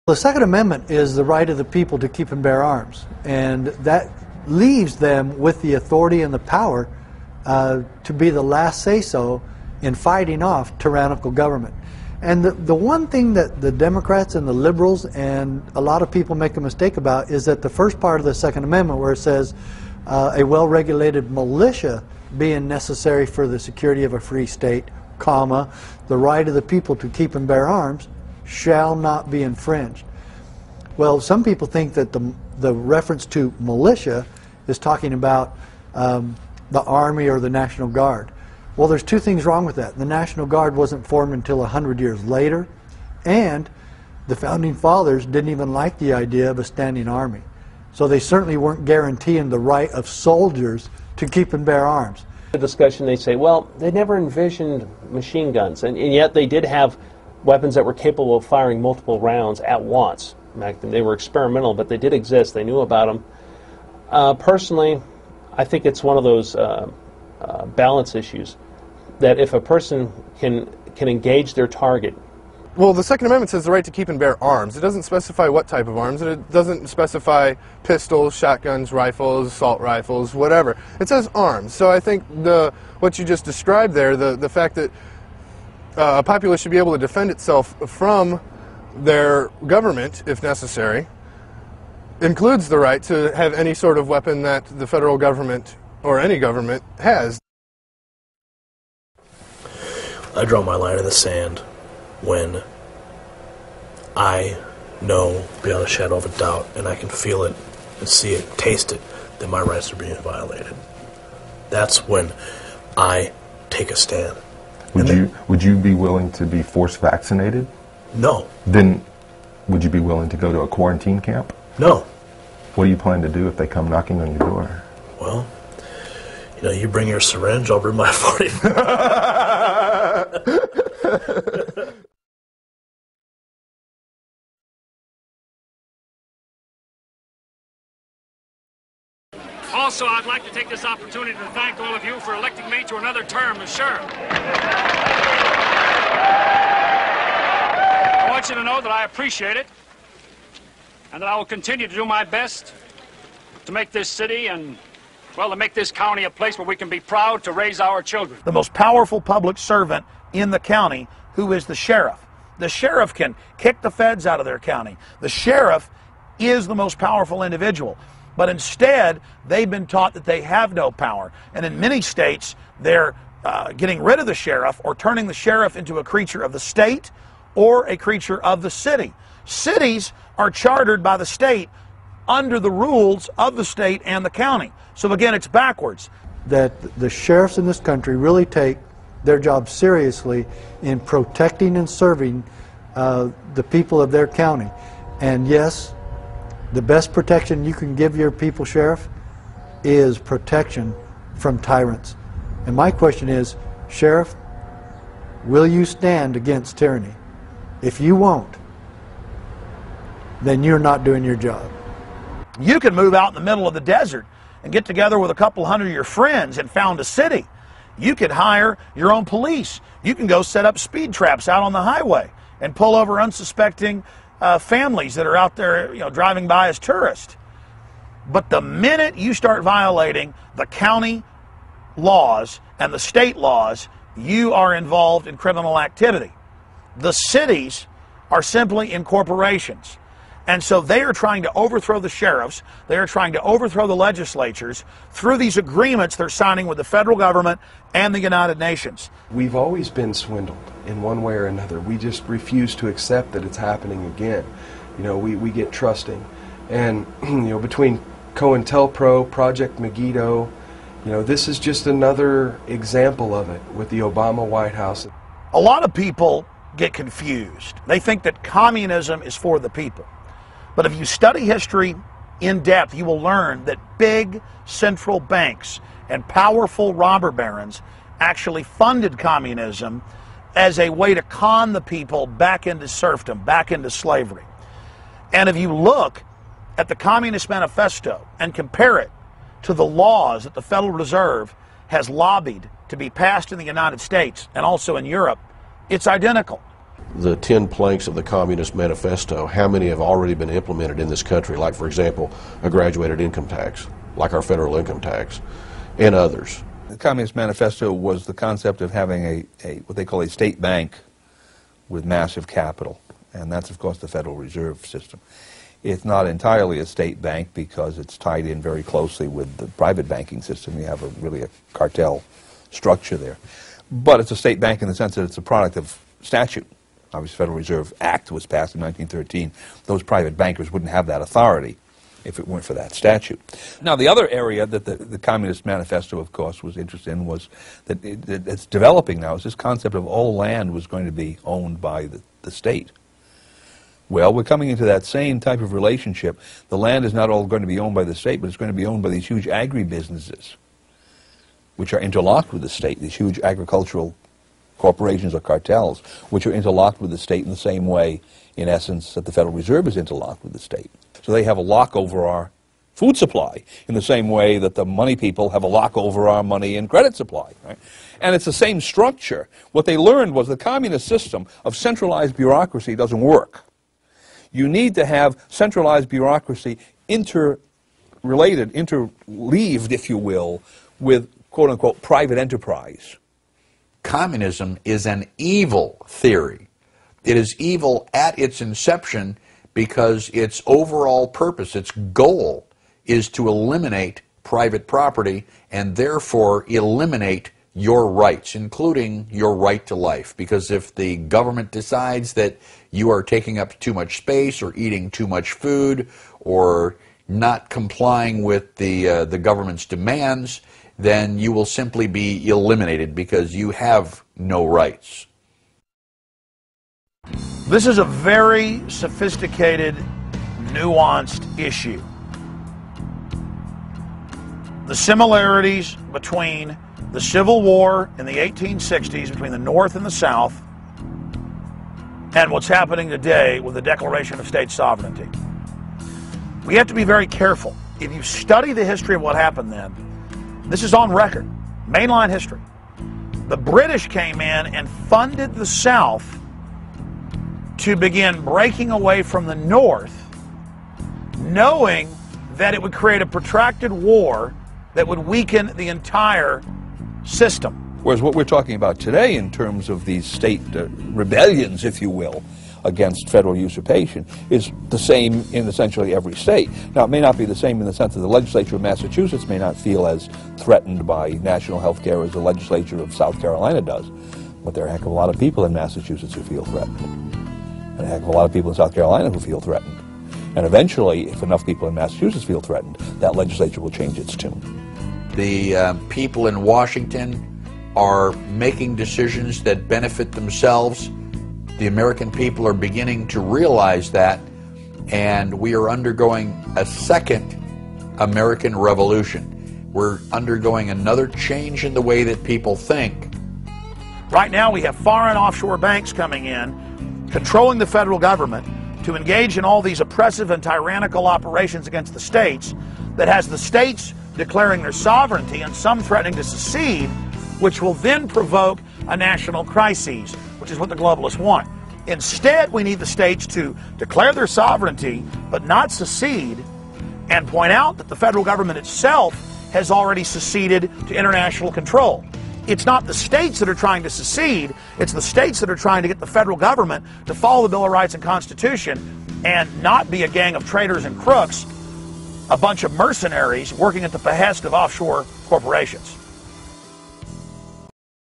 The Second Amendment is the right of the people to keep and bear arms, and that leaves them with the authority and the power to be the last say-so in fighting off tyrannical government. And the one thing that the Democrats and the liberals and a lot of people make a mistake about is that the first part of the Second Amendment, where it says a well-regulated militia being necessary for the security of a free state, comma, the right of the people to keep and bear arms, shall not be infringed. Well, some people think that the reference to militia is talking about the Army or the National Guard. Well, there's two things wrong with that. The National Guard wasn't formed until 100 years later, and the Founding Fathers didn't even like the idea of a standing army. So they certainly weren't guaranteeing the right of soldiers to keep and bear arms. The discussion, they say, well, they never envisioned machine guns, and yet they did have weapons that were capable of firing multiple rounds at once. They were experimental, but they did exist. They knew about them. Personally, I think it's one of those balance issues that if a person can engage their target. Well, the Second Amendment says the right to keep and bear arms. It doesn't specify what type of arms, and it doesn't specify pistols, shotguns, rifles, assault rifles, whatever. It says arms. So I think what you just described there, the fact that a populace should be able to defend itself from their government, if necessary, includes the right to have any sort of weapon that the federal government or any government has. I draw my line in the sand when I know beyond a shadow of a doubt, and I can feel it and see it, taste it, that my rights are being violated. That's when I take a stand. Would you be willing to be force vaccinated? No. Then would you be willing to go to a quarantine camp? No. What do you plan to do if they come knocking on your door? Well, you bring your syringe, I'll bring my 40. Also, I'd like to take this opportunity to thank all of you for electing me to another term as sheriff. I want you to know that I appreciate it, and that I will continue to do my best to make this city and, well, to make this county a place where we can be proud to raise our children. The most powerful public servant in the county, who is the sheriff. The sheriff can kick the feds out of their county. The sheriff is the most powerful individual. But instead, they've been taught that they have no power. And in many states, they're getting rid of the sheriff or turning the sheriff into a creature of the state or a creature of the city. Cities are chartered by the state under the rules of the state and the county. So again, it's backwards. That the sheriffs in this country really take their job seriously in protecting and serving the people of their county. And yes, the best protection you can give your people, Sheriff, is protection from tyrants. And my question is, Sheriff, will you stand against tyranny? If you won't, then you're not doing your job. You can move out in the middle of the desert and get together with a couple hundred of your friends and found a city. You could hire your own police. You can go set up speed traps out on the highway and pull over unsuspecting families that are out there, driving by as tourists. But the minute you start violating the county laws and the state laws, you are involved in criminal activity. The cities are simply incorporations. And so they are trying to overthrow the sheriffs. They are trying to overthrow the legislatures through these agreements they're signing with the federal government and the United Nations. We've always been swindled in one way or another. We just refuse to accept that it's happening again. We get trusting. And, between COINTELPRO, Project Megiddo, this is just another example of it with the Obama White House. A lot of people get confused. They think that communism is for the people. But if you study history in depth, you will learn that big central banks and powerful robber barons actually funded communism as a way to con the people back into serfdom, back into slavery. And if you look at the Communist Manifesto and compare it to the laws that the Federal Reserve has lobbied to be passed in the United States and also in Europe, it's identical. the 10 planks of the Communist Manifesto, how many have already been implemented in this country, like, for example, a graduated income tax, like our federal income tax, and others. The Communist Manifesto was the concept of having what they call a state bank with massive capital, and that's, of course, the Federal Reserve System. It's not entirely a state bank because it's tied in very closely with the private banking system. You have really a cartel structure there. But it's a state bank in the sense that it's a product of statute. Obviously, the Federal Reserve Act was passed in 1913. Those private bankers wouldn't have that authority if it weren't for that statute. Now, the other area that the Communist Manifesto, of course, was interested in was that it's developing now is this concept of all land was going to be owned by the state. Well, we're coming into that same type of relationship. The land is not all going to be owned by the state, but it's going to be owned by these huge agribusinesses, which are interlocked with the state, these huge agricultural corporations or cartels, which are interlocked with the state in the same way, in essence, that the Federal Reserve is interlocked with the state. So they have a lock over our food supply in the same way that the money people have a lock over our money and credit supply. Right? And it's the same structure. What they learned was the communist system of centralized bureaucracy doesn't work. You need to have centralized bureaucracy interrelated, interleaved, if you will, with quote-unquote private enterprise. Communism is an evil theory. It is evil at its inception because its overall purpose, its goal, is to eliminate private property and therefore eliminate your rights, including your right to life. Because if the government decides that you are taking up too much space or eating too much food or not complying with the government's demands, then you will simply be eliminated because you have no rights. This is a very sophisticated, nuanced issue. The similarities between the Civil War in the 1860s between the North and the South and what's happening today with the Declaration of State Sovereignty. We have to be very careful. If you study the history of what happened then, this is on record, mainline history. The British came in and funded the South to begin breaking away from the North, knowing that it would create a protracted war that would weaken the entire system. Whereas what we're talking about today in terms of these state rebellions, if you will, against federal usurpation is the same in essentially every state. Now, it may not be the same in the sense that the legislature of Massachusetts may not feel as threatened by national health care as the legislature of South Carolina does, but there are a heck of a lot of people in Massachusetts who feel threatened, and a heck of a lot of people in South Carolina who feel threatened. And eventually, if enough people in Massachusetts feel threatened, that legislature will change its tune. The people in Washington are making decisions that benefit themselves. The American people are beginning to realize that, and we are undergoing a second American Revolution. We're undergoing another change in the way that people think. Right now we have foreign offshore banks coming in, controlling the federal government to engage in all these oppressive and tyrannical operations against the states that has the states declaring their sovereignty and some threatening to secede, which will then provoke a national crisis, which is what the globalists want. Instead, we need the states to declare their sovereignty, but not secede, and point out that the federal government itself has already seceded to international control. It's not the states that are trying to secede, it's the states that are trying to get the federal government to follow the Bill of Rights and Constitution and not be a gang of traitors and crooks, a bunch of mercenaries working at the behest of offshore corporations.